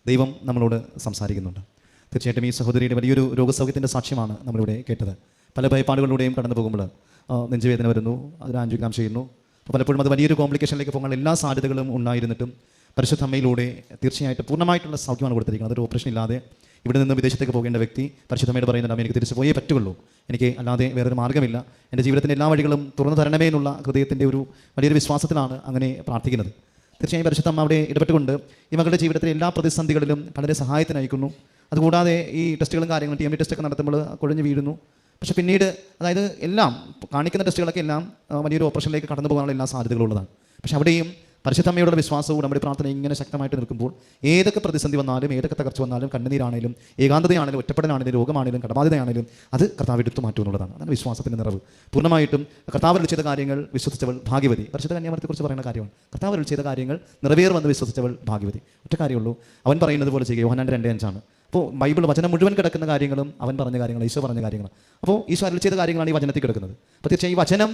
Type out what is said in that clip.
ദൈവം നമ്മളോട് സംസാരിക്കുന്നുണ്ട്. തീർച്ചയായിട്ടും ഈ സഹോദരിയുടെ വലിയൊരു രോഗസൗഖ്യത്തിൻ്റെ സാക്ഷ്യമാണ് നമ്മളിവിടെ കേട്ടത്. പല ഭയപ്പാടുകളിലൂടെയും കടന്നു പോകുമ്പോൾ നെഞ്ചുവേദന വരുന്നു, അതിന് ആൻജിയോഗ്രാം ചെയ്യുന്നു. അപ്പോൾ പലപ്പോഴും അത് വലിയൊരു കോംപ്ലിക്കേഷനിലേക്ക് പോകാൻ എല്ലാ സാധ്യതകളും ഉണ്ടായിരുന്നിട്ടും പരിശുദ്ധ അമ്മയിലൂടെ തീർച്ചയായിട്ടും പൂർണ്ണമായിട്ടുള്ള സൗഖ്യമാണ് കൊടുത്തിരിക്കുന്നത്. അതൊരു ഓപ്പറേഷൻ ഇല്ലാതെ ഇവിടെ നിന്ന് വിദേശത്തേക്ക് പോകേണ്ട വ്യക്തി പരിശുദ്ധമ്മയോട് പറയുന്നുണ്ട്, അമ്മ എനിക്ക് തിരിച്ചു പോയേ പറ്റുള്ളൂ, എനിക്ക് അല്ലാതെ വേറൊരു മാർഗ്ഗമില്ല, എൻ്റെ ജീവിതത്തിൻ്റെ എല്ലാ വഴികളും തുറന്നു തരണമേ എന്നുള്ള ഹൃദയത്തിൻ്റെ ഒരു വലിയൊരു വിശ്വാസത്തിലാണ് അങ്ങനെ പ്രാർത്ഥിക്കുന്നത്. തീർച്ചയായും പരിശുദ്ധ അമ്മ അവിടെ ഇടപെട്ടുകൊണ്ട് ഈ മകളുടെ ജീവിതത്തിലെ എല്ലാ പ്രതിസന്ധികളിലും വളരെ സഹായത്തിന് അയക്കുന്നു. അതുകൂടാതെ ഈ ടെസ്റ്റുകളും കാര്യങ്ങളും TMT ടെസ്റ്റൊക്കെ നടത്തുമ്പോൾ കുഴഞ്ഞു വീഴുന്നു. പക്ഷേ പിന്നീട് അതായത് എല്ലാം കാണിക്കുന്ന ടെസ്റ്റുകളൊക്കെ എല്ലാം വലിയൊരു ഓപ്പറേഷനിലേക്ക് കടന്നു പോകാനുള്ള എല്ലാ സാധ്യതകളുള്ളതാണ്. പക്ഷേ അവിടെയും പരിശുദ്ധമ്മയോടുള്ള വിശ്വാസവും നമ്മുടെ പ്രാർത്ഥന ഇങ്ങനെ ശക്തമായിട്ട് നിൽക്കുമ്പോൾ ഏതൊക്കെ പ്രതിസന്ധി വന്നാലും, ഏതൊക്കെ തകർച്ച വന്നാലും, കണ്ണുനീരാണേലും, ഏകാന്തതയാണേലും, ഒറ്റപ്പെടലാണേലും, രോഗമാണേലും, കടബാധിതയാണേലും അത് കർത്താവ് എടുത്തു മാറ്റും എന്നുള്ളതാണ്. അതാണ് വിശ്വാസത്തിൻ്റെ നിറവ്. പൂർണ്ണമായിട്ടും കർത്താവ് അരുളി ചെയ്ത കാര്യങ്ങൾ വിശ്വസിച്ചവൾ ഭാഗ്യവതി. പരിശുദ്ധ കന്യാമറിയെക്കുറിച്ച് പറയുന്ന കാര്യമാണ്. കർത്താവ് അരുളി ചെയ്ത കാര്യങ്ങൾ നിറവേറുമെന്ന് വിശ്വസിച്ചവൾ ഭാഗ്യവതി. ഒറ്റ കാര്യമുള്ളൂ, അവൻ പറയുന്നത് പോലെ ചെയ്യുക. യോഹന്നാൻ 2:5 അപ്പോൾ ബൈബിൾ വചനം മുഴുവൻ കിടക്കുന്ന കാര്യങ്ങളും അവൻ പറഞ്ഞ കാര്യങ്ങൾ, ഈശോ പറഞ്ഞ കാര്യങ്ങൾ. അപ്പോൾ ഈശോ അരുളി ചെയ്ത കാര്യങ്ങളാണ് ഈ വചനത്തിൽ കിടക്കുന്നത്. അപ്പോൾ തീർച്ചയായും ഈ വചനം